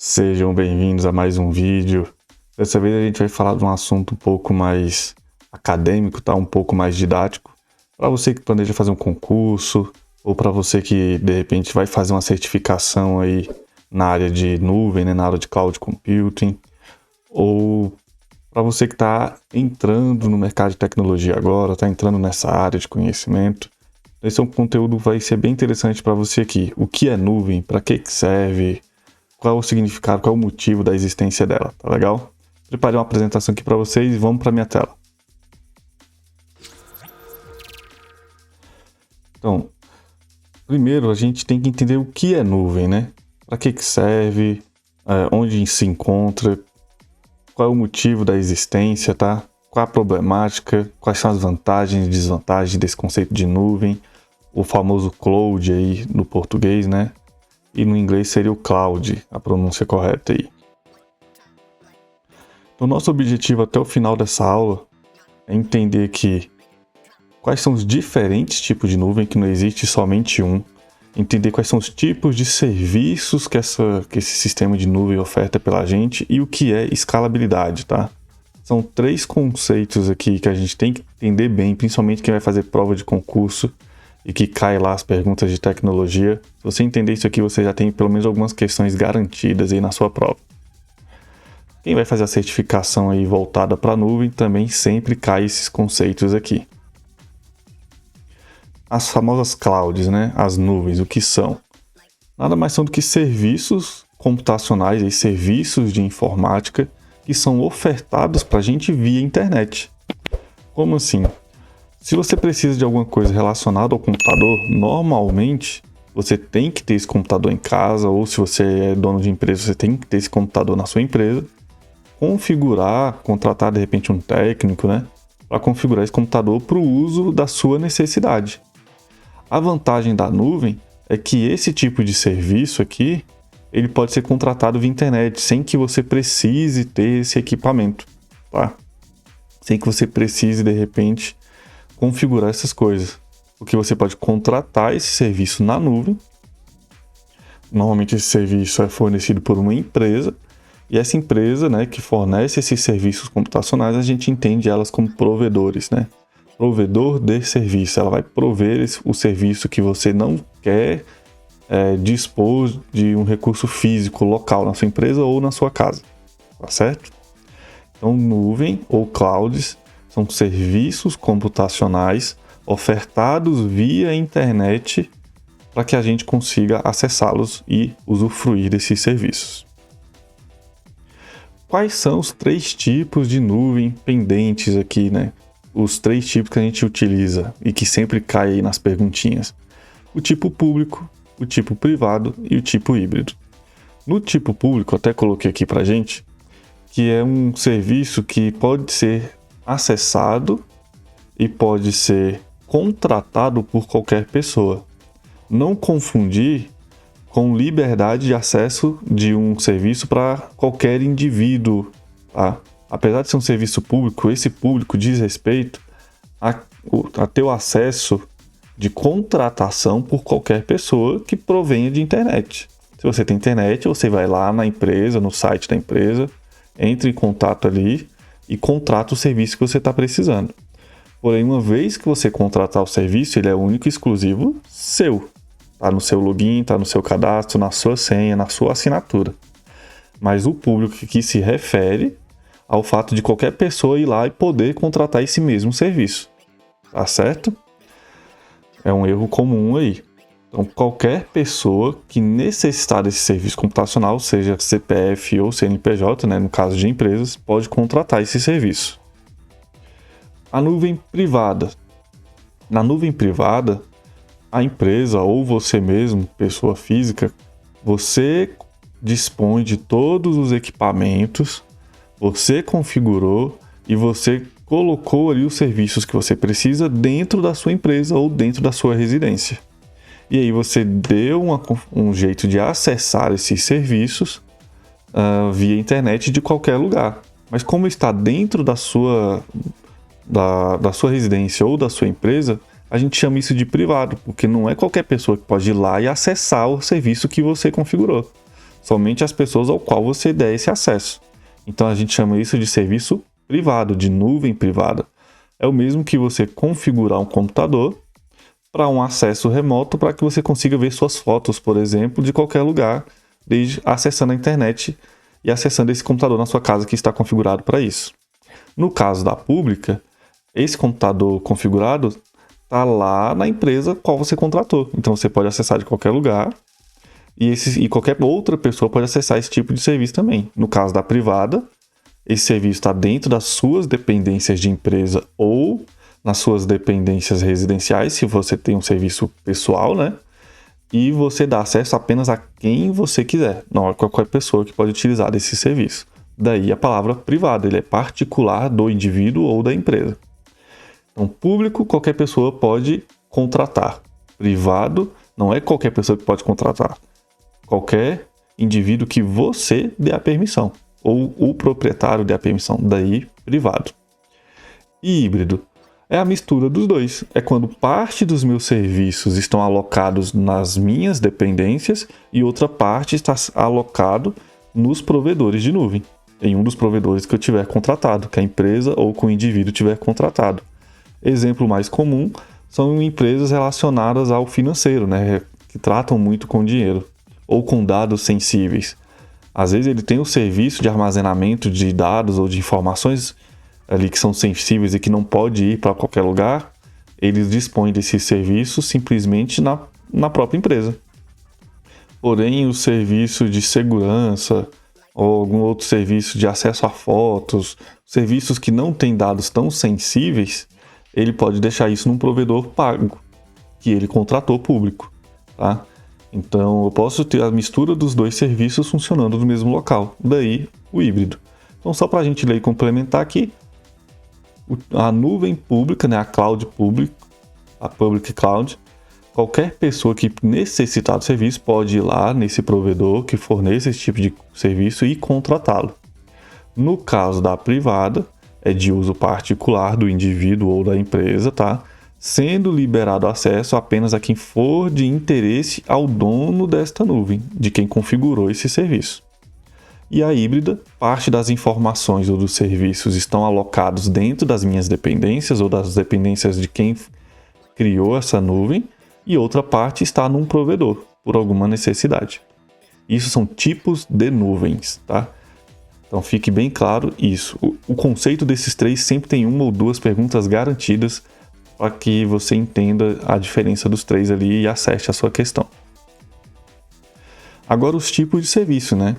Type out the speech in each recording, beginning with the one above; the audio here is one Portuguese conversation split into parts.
Sejam bem-vindos a mais um vídeo. Dessa vez a gente vai falar de um assunto um pouco mais acadêmico, tá? Um pouco mais didático. Para você que planeja fazer um concurso, ou para você que de repente vai fazer uma certificação aí na área de nuvem, né? Na área de cloud computing, ou para você que está entrando no mercado de tecnologia agora, está entrando nessa área de conhecimento. Esse é um conteúdo que vai ser bem interessante para você aqui. O que é nuvem? Para que serve? Qual é o significado, qual é o motivo da existência dela, tá legal? Preparei uma apresentação aqui para vocês e vamos para minha tela. Então, primeiro a gente tem que entender o que é nuvem, né? Para que serve, onde se encontra, qual é o motivo da existência, tá? Qual a problemática, quais são as vantagens e desvantagens desse conceito de nuvem, o famoso cloud aí no português, né? E no inglês seria o cloud, a pronúncia correta aí. Então, nosso objetivo até o final dessa aula é entender quais são os diferentes tipos de nuvem, que não existe somente um. Entender quais são os tipos de serviços que esse sistema de nuvem oferta pela gente e o que é escalabilidade, tá? São 3 conceitos aqui que a gente tem que entender bem, principalmente quem vai fazer prova de concurso e que cai lá as perguntas de tecnologia. Se você entender isso aqui, você já tem pelo menos algumas questões garantidas aí na sua prova. Quem vai fazer a certificação aí voltada para a nuvem também sempre cai esses conceitos aqui. As famosas clouds, né? As nuvens, o que são? Nada mais são do que serviços computacionais, aí, serviços de informática que são ofertados para a gente via internet. Como assim? Se você precisa de alguma coisa relacionada ao computador, normalmente você tem que ter esse computador em casa, ou se você é dono de empresa, você tem que ter esse computador na sua empresa, configurar, contratar de repente um técnico, né, para configurar esse computador para o uso da sua necessidade. A vantagem da nuvem é que esse tipo de serviço aqui, ele pode ser contratado via internet, sem que você precise ter esse equipamento, tá? Sem que você precise de repente configurar essas coisas, porque você pode contratar esse serviço na nuvem. Normalmente esse serviço é fornecido por uma empresa, e essa empresa, né, que fornece esses serviços computacionais, a gente entende elas como provedores, né? Provedor de serviço, ela vai prover o serviço que você não quer dispor de um recurso físico local na sua empresa ou na sua casa, tá certo? Então, nuvem ou clouds são serviços computacionais ofertados via internet para que a gente consiga acessá-los e usufruir desses serviços. Quais são os 3 tipos de nuvem pendentes aqui, né? Os 3 tipos que a gente utiliza e que sempre cai aí nas perguntinhas. O tipo público, o tipo privado e o tipo híbrido. No tipo público, até coloquei aqui para gente, que é um serviço que pode ser acessado e pode ser contratado por qualquer pessoa. Não confundir com liberdade de acesso de um serviço para qualquer indivíduo, tá? Apesar de ser um serviço público, esse público diz respeito a ter o acesso de contratação por qualquer pessoa que provenha de internet. Se você tem internet, você vai lá na empresa, no site da empresa, entre em contato ali e contrata o serviço que você está precisando. Porém, uma vez que você contratar o serviço, ele é único e exclusivo seu. Está no seu login, está no seu cadastro, na sua senha, na sua assinatura. Mas o público que se refere ao fato de qualquer pessoa ir lá e poder contratar esse mesmo serviço. Tá certo? É um erro comum aí. Então, qualquer pessoa que necessitar desse serviço computacional, seja CPF ou CNPJ, né, no caso de empresas, pode contratar esse serviço. A nuvem privada. Na nuvem privada, a empresa ou você mesmo, pessoa física, você dispõe de todos os equipamentos, você configurou e você colocou ali os serviços que você precisa dentro da sua empresa ou dentro da sua residência. E aí você deu um jeito de acessar esses serviços via internet de qualquer lugar. Mas como está dentro da sua residência ou da sua empresa, a gente chama isso de privado, porque não é qualquer pessoa que pode ir lá e acessar o serviço que você configurou. somente as pessoas ao qual você der esse acesso. Então a gente chama isso de serviço privado, de nuvem privada. É o mesmo que você configurar um computador para um acesso remoto para que você consiga ver suas fotos, por exemplo, de qualquer lugar, desde acessando a internet e acessando esse computador na sua casa que está configurado para isso. No caso da pública, esse computador configurado está lá na empresa qual você contratou. Então você pode acessar de qualquer lugar e qualquer outra pessoa pode acessar esse tipo de serviço também. No caso da privada, esse serviço está dentro das suas dependências de empresa ou nas suas dependências residenciais, se você tem um serviço pessoal, né? E você dá acesso apenas a quem você quiser, não é qualquer pessoa que pode utilizar esse serviço. Daí a palavra privado, ele é particular do indivíduo ou da empresa. Então, público, qualquer pessoa pode contratar. Privado, não é qualquer pessoa que pode contratar. Qualquer indivíduo que você dê a permissão, ou o proprietário dê a permissão, daí privado. E híbrido é a mistura dos dois. É quando parte dos meus serviços estão alocados nas minhas dependências e outra parte está alocado nos provedores de nuvem, em um dos provedores que eu tiver contratado, que a empresa ou que o indivíduo tiver contratado. Exemplo mais comum são empresas relacionadas ao financeiro, né, que tratam muito com dinheiro ou com dados sensíveis. Às vezes ele tem o serviço de armazenamento de dados ou de informações ali que são sensíveis e que não pode ir para qualquer lugar, eles dispõem desse serviço simplesmente na própria empresa. Porém, o serviço de segurança ou algum outro serviço de acesso a fotos, serviços que não têm dados tão sensíveis, ele pode deixar isso num provedor pago, que ele contratou público, tá? Então, eu posso ter a mistura dos dois serviços funcionando no mesmo local, daí o híbrido. Então, só para a gente ler e complementar aqui, a nuvem pública, né, a cloud pública, a public cloud, qualquer pessoa que necessitar do serviço pode ir lá nesse provedor que fornece esse tipo de serviço e contratá-lo. No caso da privada, é de uso particular do indivíduo ou da empresa, tá? Sendo liberado acesso apenas a quem for de interesse ao dono desta nuvem, de quem configurou esse serviço. E a híbrida, parte das informações ou dos serviços estão alocados dentro das minhas dependências ou das dependências de quem criou essa nuvem, e outra parte está num provedor, por alguma necessidade. Isso são tipos de nuvens, tá? Então fique bem claro isso. O conceito desses três sempre tem uma ou duas perguntas garantidas para que você entenda a diferença dos três ali e acerte a sua questão. Agora os tipos de serviço, né?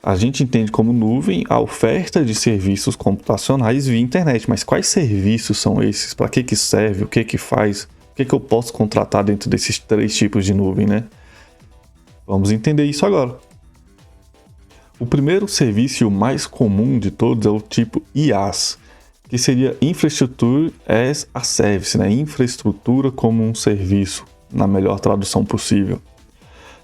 A gente entende como nuvem a oferta de serviços computacionais via internet, mas quais serviços são esses? Para que serve? O que faz? O que eu posso contratar dentro desses três tipos de nuvem, né? Vamos entender isso agora. O primeiro serviço e o mais comum de todos é o tipo IaaS, que seria Infrastructure as a Service, né? Infraestrutura como um serviço, na melhor tradução possível.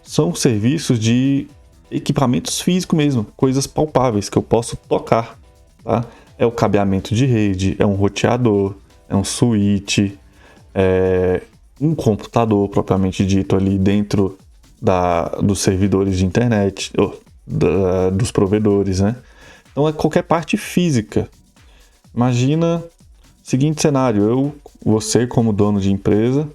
São serviços de equipamentos físicos mesmo, coisas palpáveis que eu posso tocar, tá? É o cabeamento de rede, é um roteador, é um switch, é um computador propriamente dito ali dentro dos servidores de internet, dos provedores, né? Então é qualquer parte física. Imagina o seguinte cenário, você como dono de empresa,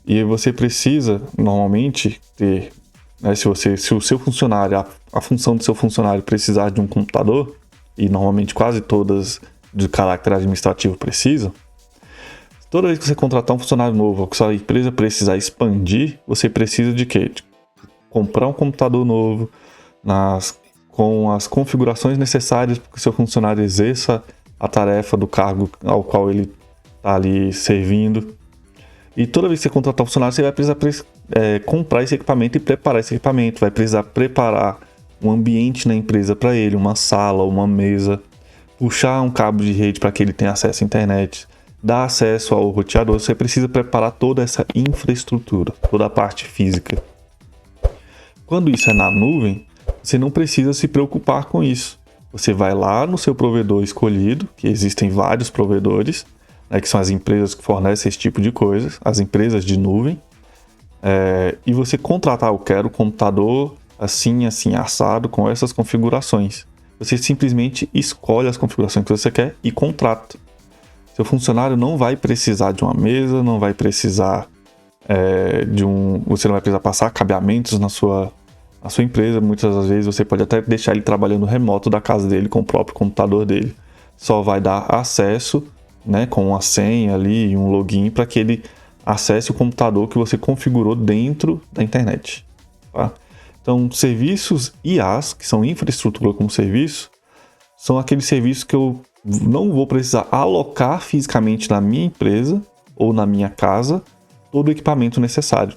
e você precisa normalmente ter, né, se o seu funcionário, a função do seu funcionário precisar de um computador, e normalmente quase todas de caráter administrativo precisam, toda vez que você contratar um funcionário novo ou que sua empresa precisar expandir, você precisa de quê? De comprar um computador novo, com as configurações necessárias para que o seu funcionário exerça a tarefa do cargo ao qual ele está ali servindo. E toda vez que você contratar um funcionário, você vai precisar comprar esse equipamento e preparar esse equipamento. Vai precisar preparar um ambiente na empresa para ele, uma sala, uma mesa, puxar um cabo de rede para que ele tenha acesso à internet, dar acesso ao roteador. Você precisa preparar toda essa infraestrutura, toda a parte física. Quando isso é na nuvem, você não precisa se preocupar com isso. Você vai lá no seu provedor escolhido, que existem vários provedores, né, que são as empresas que fornecem esse tipo de coisas, as empresas de nuvem, e você contratar, eu quero o computador assim, assim, assado, com essas configurações. Você simplesmente escolhe as configurações que você quer e contrata. Seu funcionário não vai precisar de uma mesa, não vai precisar você não vai precisar passar cabeamentos na sua empresa. Muitas das vezes você pode até deixar ele trabalhando remoto da casa dele com o próprio computador dele. Só vai dar acesso, né, com uma senha ali e um login para que ele acesse o computador que você configurou dentro da internet. Tá? Então, serviços IaaS, que são infraestrutura como serviço, são aqueles serviços que eu não vou precisar alocar fisicamente na minha empresa ou na minha casa todo o equipamento necessário.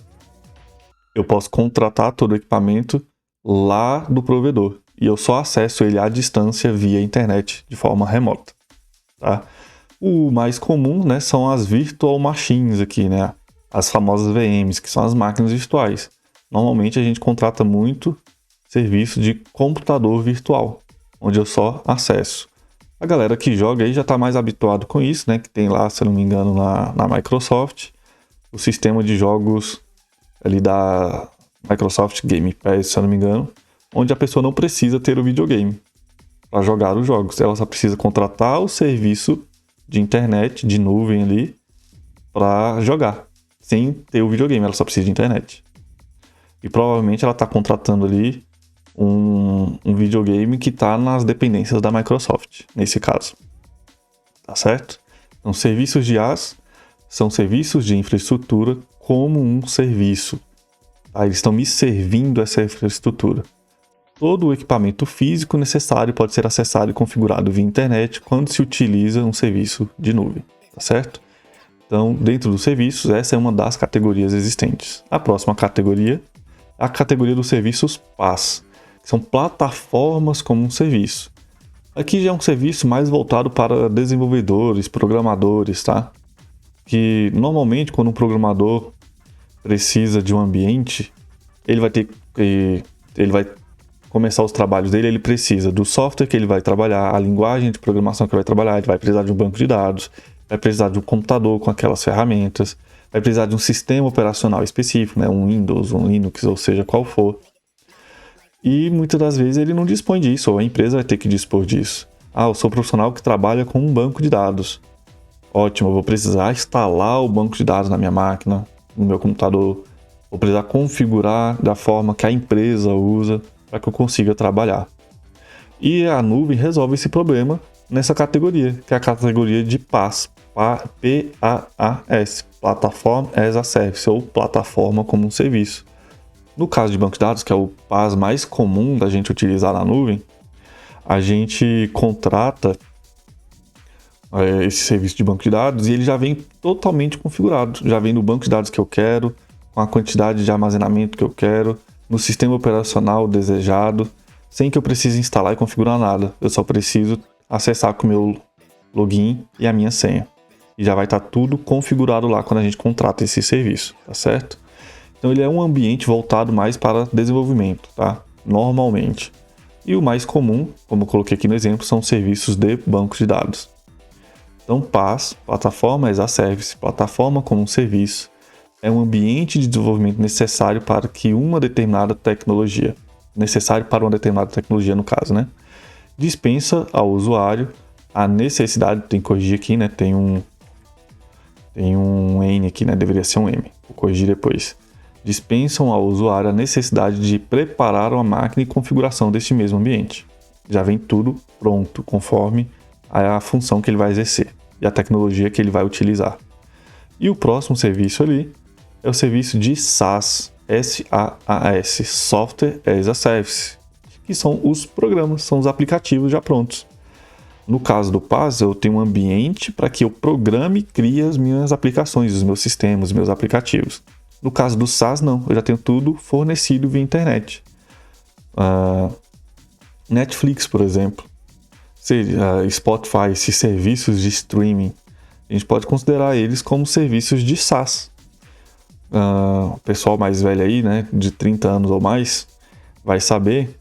Eu posso contratar todo o equipamento lá do provedor e eu só acesso ele à distância via internet de forma remota. Tá? O mais comum, né, são as virtual machines aqui, né? As famosas VMs, que são as máquinas virtuais. Normalmente a gente contrata muito serviço de computador virtual, onde eu só acesso. A galera que joga aí já está mais habituado com isso, né? Que tem lá, se eu não me engano, na Microsoft, o sistema de jogos ali da Microsoft Game Pass, se eu não me engano, onde a pessoa não precisa ter o videogame para jogar os jogos. Ela só precisa contratar o serviço de internet, de nuvem ali, para jogar, sem ter o videogame. Ela só precisa de internet. E provavelmente ela está contratando ali um videogame que está nas dependências da Microsoft, nesse caso. Tá certo? Então, serviços de IaaS são serviços de infraestrutura como um serviço. Tá? Eles estão me servindo essa infraestrutura. Todo o equipamento físico necessário pode ser acessado e configurado via internet quando se utiliza um serviço de nuvem. Tá certo? Então, dentro dos serviços, essa é uma das categorias existentes. A próxima categoria é a categoria dos serviços PaaS, que são plataformas como um serviço. Aqui já é um serviço mais voltado para desenvolvedores, programadores, tá? Que normalmente quando um programador precisa de um ambiente, ele vai começar os trabalhos dele, ele precisa do software que ele vai trabalhar, a linguagem de programação que ele vai trabalhar, ele vai precisar de um banco de dados, vai precisar de um computador com aquelas ferramentas, vai precisar de um sistema operacional específico, né? Um Windows, um Linux, ou seja, qual for. E muitas das vezes ele não dispõe disso, ou a empresa vai ter que dispor disso. Ah, eu sou profissional que trabalha com um banco de dados. Ótimo, eu vou precisar instalar o banco de dados na minha máquina, no meu computador. Vou precisar configurar da forma que a empresa usa para que eu consiga trabalhar. E a nuvem resolve esse problema nessa categoria, que é a categoria de PaaS, P-A-A-S, Platform as a Service, ou plataforma como um serviço. No caso de banco de dados, que é o PaaS mais comum da gente utilizar na nuvem, a gente contrata esse serviço de banco de dados e ele já vem totalmente configurado. Já vem no banco de dados que eu quero, com a quantidade de armazenamento que eu quero, no sistema operacional desejado, sem que eu precise instalar e configurar nada. Eu só preciso acessar com o meu login e a minha senha. E já vai estar tudo configurado lá quando a gente contrata esse serviço, tá certo? Então ele é um ambiente voltado mais para desenvolvimento, tá? Normalmente. E o mais comum, como eu coloquei aqui no exemplo, são serviços de bancos de dados. Então PaaS, plataforma as a service, plataforma como um serviço, é um ambiente de desenvolvimento necessário para uma determinada tecnologia, no caso, né? Dispensa ao usuário a necessidade, tem que corrigir aqui, né? Tem um N aqui, né? Deveria ser um M, vou corrigir depois. Dispensam ao usuário a necessidade de preparar uma máquina e configuração deste mesmo ambiente. Já vem tudo pronto, conforme a função que ele vai exercer e a tecnologia que ele vai utilizar. E o próximo serviço ali é o serviço de SaaS, S-A-A-S, Software as a Service, que são os programas, são os aplicativos já prontos. No caso do PaaS, eu tenho um ambiente para que eu programe e crie as minhas aplicações, os meus sistemas, os meus aplicativos. No caso do SaaS, não, eu já tenho tudo fornecido via internet. Netflix, por exemplo, Spotify, esses serviços de streaming, a gente pode considerar eles como serviços de SaaS. O pessoal mais velho aí, né, de 30 anos ou mais, vai saber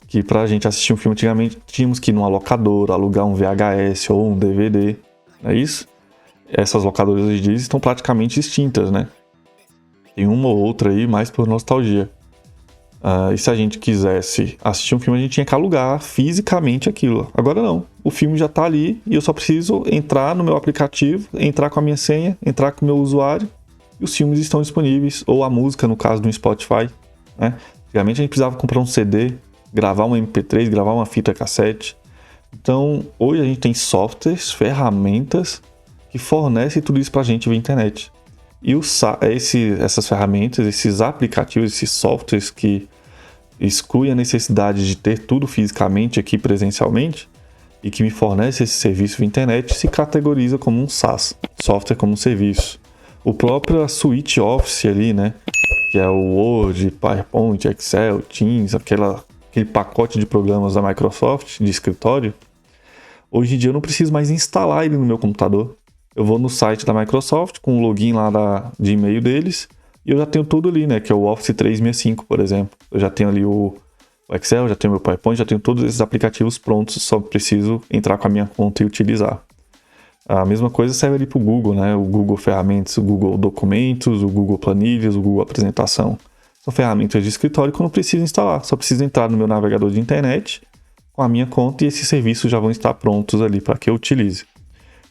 que para a gente assistir um filme antigamente tínhamos que ir numa locadora, alugar um VHS ou um DVD, não é isso? Essas locadoras hoje em dia estão praticamente extintas, né? Tem uma ou outra aí mais por nostalgia. E se a gente quisesse assistir um filme, a gente tinha que alugar fisicamente aquilo. Agora não. O filme já está ali e eu só preciso entrar no meu aplicativo, entrar com a minha senha, entrar com o meu usuário e os filmes estão disponíveis. Ou a música, no caso do Spotify, né? Antigamente a gente precisava comprar um CD, gravar um MP3, gravar uma fita cassete. Então, hoje a gente tem softwares, ferramentas que fornecem tudo isso para a gente via internet. E essas ferramentas, esses aplicativos, esses softwares que excluem a necessidade de ter tudo fisicamente aqui presencialmente e que me fornece esse serviço via internet, se categoriza como um SaaS, software como serviço. O próprio Suite Office ali, né, que é o Word, PowerPoint, Excel, Teams, aquele pacote de programas da Microsoft de escritório, hoje em dia eu não preciso mais instalar ele no meu computador. Eu vou no site da Microsoft com o login lá de e-mail deles e eu já tenho tudo ali, né? Que é o Office 365, por exemplo. Eu já tenho ali o Excel, já tenho meu PowerPoint, já tenho todos esses aplicativos prontos, só preciso entrar com a minha conta e utilizar. A mesma coisa serve ali para o Google, né? O Google Ferramentas, o Google Documentos, o Google Planilhas, o Google Apresentação. São ferramentas de escritório que eu não preciso instalar, só preciso entrar no meu navegador de internet com a minha conta e esses serviços já vão estar prontos ali para que eu utilize.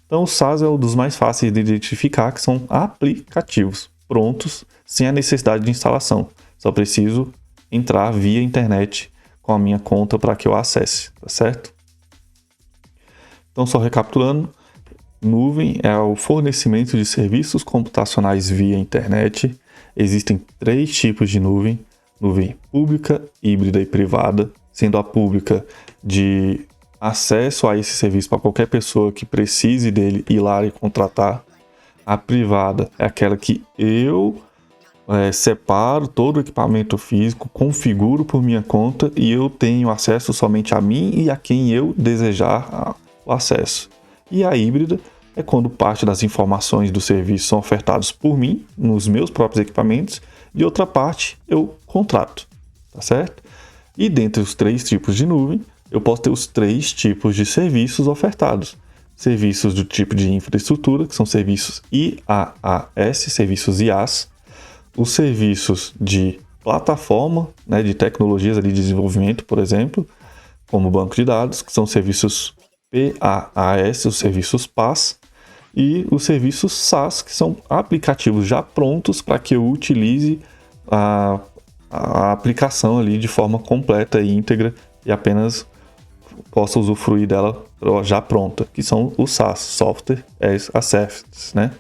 Então o SaaS é um dos mais fáceis de identificar, que são aplicativos prontos, sem a necessidade de instalação. Só preciso entrar via internet com a minha conta para que eu acesse, tá certo? Então, só recapitulando, nuvem é o fornecimento de serviços computacionais via internet. Existem 3 tipos de nuvem: nuvem pública, híbrida e privada, sendo a pública de acesso a esse serviço para qualquer pessoa que precise dele ir lá e contratar. A privada é aquela que eu separo todo o equipamento físico, configuro por minha conta e eu tenho acesso somente a mim e a quem eu desejar o acesso. E a híbrida é quando parte das informações do serviço são ofertados por mim, nos meus próprios equipamentos, e outra parte eu contrato, tá certo? E dentre os 3 tipos de nuvem, eu posso ter os 3 tipos de serviços ofertados. Serviços do tipo de infraestrutura, que são serviços IaaS, serviços IaaS. Os serviços de plataforma, né, de tecnologias ali de desenvolvimento, por exemplo, como banco de dados, que são serviços PaaS, os serviços PaaS. E os serviços SaaS, que são aplicativos já prontos para que eu utilize a aplicação ali de forma completa e íntegra e apenas possa usufruir dela já pronta, que são os SaaS, Software as a Service, né?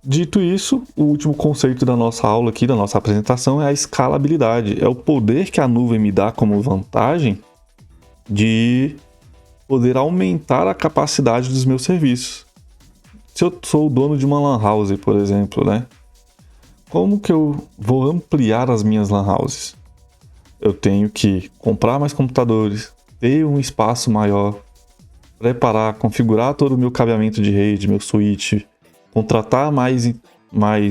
Dito isso, o último conceito da nossa aula aqui, da nossa apresentação, é a escalabilidade. É o poder que a nuvem me dá como vantagem de poder aumentar a capacidade dos meus serviços. Se eu sou o dono de uma lan house, por exemplo, né? Como que eu vou ampliar as minhas lan houses? Eu tenho que comprar mais computadores, ter um espaço maior, preparar, configurar todo o meu cabeamento de rede, meu switch, contratar mais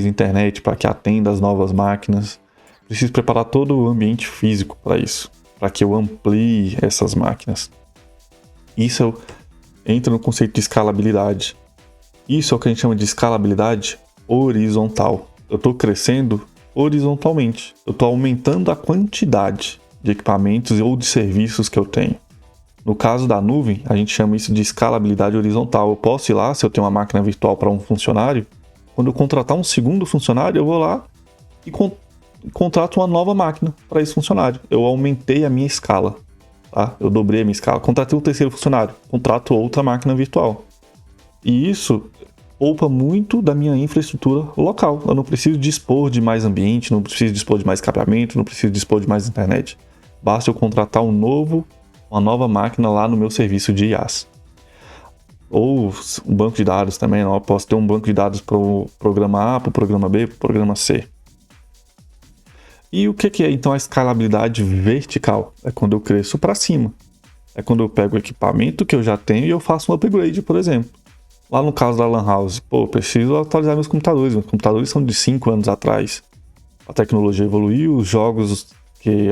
internet para que atenda as novas máquinas. Preciso preparar todo o ambiente físico para isso, para que eu amplie essas máquinas. Isso entra no conceito de escalabilidade. Isso é o que a gente chama de escalabilidade horizontal. Eu estou crescendo horizontalmente. Eu estou aumentando a quantidade de equipamentos ou de serviços que eu tenho. No caso da nuvem, a gente chama isso de escalabilidade horizontal. Eu posso ir lá, se eu tenho uma máquina virtual para um funcionário, quando eu contratar um segundo funcionário, eu vou lá e contrato uma nova máquina para esse funcionário. Eu aumentei a minha escala. Tá? Eu dobrei a minha escala. Contratei um terceiro funcionário, contrato outra máquina virtual. E isso poupa muito da minha infraestrutura local. Eu não preciso dispor de mais ambiente, não preciso dispor de mais cabeamento, não preciso dispor de mais internet. Basta eu contratar uma nova máquina lá no meu serviço de IaaS. Ou um banco de dados também. Eu posso ter um banco de dados para o programa A, para o programa B, para o programa C. E o que é então a escalabilidade vertical? É quando eu cresço para cima. É quando eu pego o equipamento que eu já tenho e eu faço um upgrade, por exemplo. Lá no caso da Lan House, preciso atualizar meus computadores. Meus computadores são de 5 anos atrás. A tecnologia evoluiu, os jogos que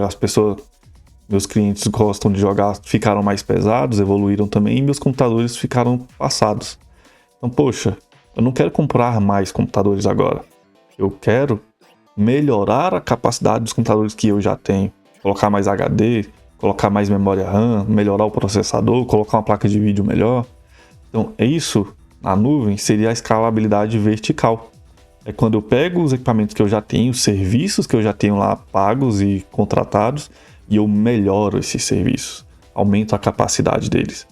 meus clientes gostam de jogar ficaram mais pesados, evoluíram também, e meus computadores ficaram passados. Então, eu não quero comprar mais computadores agora. Eu quero melhorar a capacidade dos computadores que eu já tenho, colocar mais HD, colocar mais memória RAM, melhorar o processador, colocar uma placa de vídeo melhor. Então, isso na nuvem seria a escalabilidade vertical. É quando eu pego os equipamentos que eu já tenho, os serviços que eu já tenho lá pagos e contratados, e eu melhoro esses serviços, aumento a capacidade deles.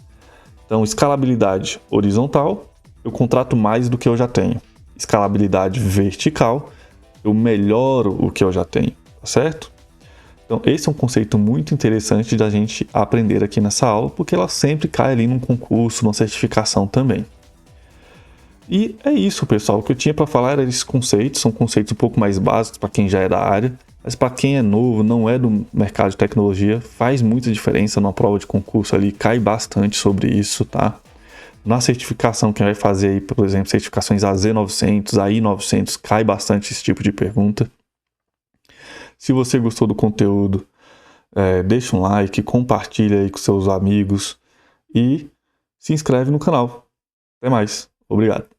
Então, escalabilidade horizontal, eu contrato mais do que eu já tenho. Escalabilidade vertical, eu melhoro o que eu já tenho, tá certo? Então, esse é um conceito muito interessante da gente aprender aqui nessa aula, porque ela sempre cai ali num concurso, numa certificação também. E é isso, pessoal. O que eu tinha para falar era esses conceitos, são conceitos um pouco mais básicos para quem já é da área, mas para quem é novo, não é do mercado de tecnologia, faz muita diferença numa prova de concurso ali, cai bastante sobre isso, tá? Na certificação, quem vai fazer aí, por exemplo, certificações AZ900, AI900, cai bastante esse tipo de pergunta. Se você gostou do conteúdo, deixa um like, compartilha aí com seus amigos e se inscreve no canal. Até mais. Obrigado.